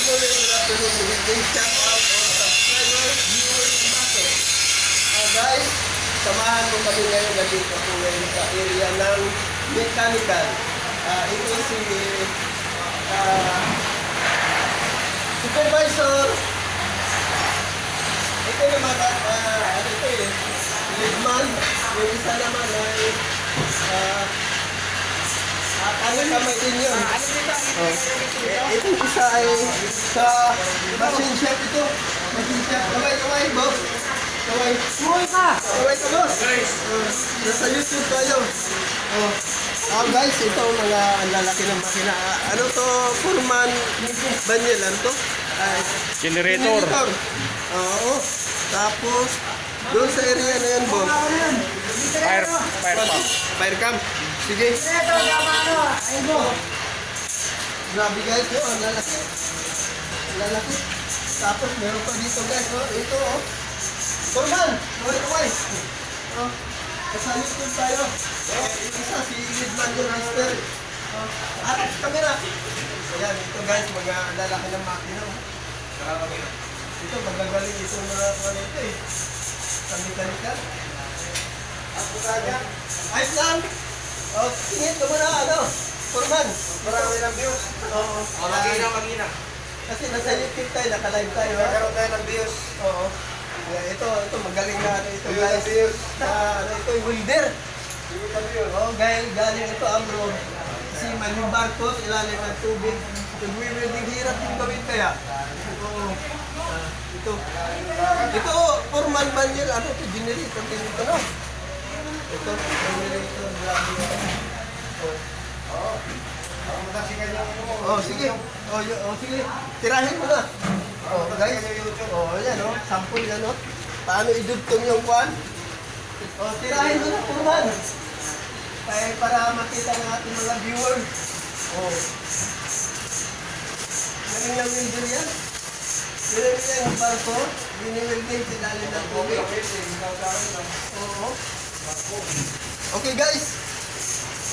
Guys, samahan mo kami ngayon nandito po ngayon sa area ng mechanical. Ito si supervisor. Ito naman, leadman. Yung isa naman ay kamay din yun. Ito isa ay sa machine shop ito. Machine shop. Kaway, boss. Kaway ka, boss. Nasa YouTube tayo. Guys, ito mga lalaki ng makina. Ano to? Furman Banyel. Ano to? Generator. Oo. Tapos, doon sa area na yan, boss. Fire cam. Sige. Grabe guys, ang lalaki. Lalaki. Tapos meron pa dito guys, ito Furman, kaway. Kasalit yun tayo. Isa si Leadman yung Mister. At kamera. Ayan, ito guys, mga lalaki ng makina. Ito, magagaling itong mga ito eh. Kamikalikal. Ako kaya. Ayos lang. Tingin ka muna, Furman. Marami ng views. Oo. Magina. Kasi nasa YouTube tayo, naka-live tayo. Nagkaroon tayo ng views. Oo. Ito magaling na ito guys. Ito yung welder. Oo, galing ito Amro. Kasi yung barko, ilalim ng tubig. Nagwi-welding, hirap yung gawin kaya. Oo. Ito, Furman Banyel, ito, generator din ito, no? Ito, generator, grabe. Sige. Sige. Tirahin mo na. Guys. Yan, sample yan, paano idugtong yung kwan? Tirahin mo na, Furman. Para makita ng ating mga viewers. Galing lang welder yan. Galing yan ang barko. Biniwelding sinalim ng tubig. Okay guys.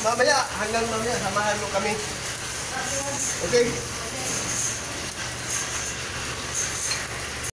Hanggang mamaya, samahan mo kami. Okay?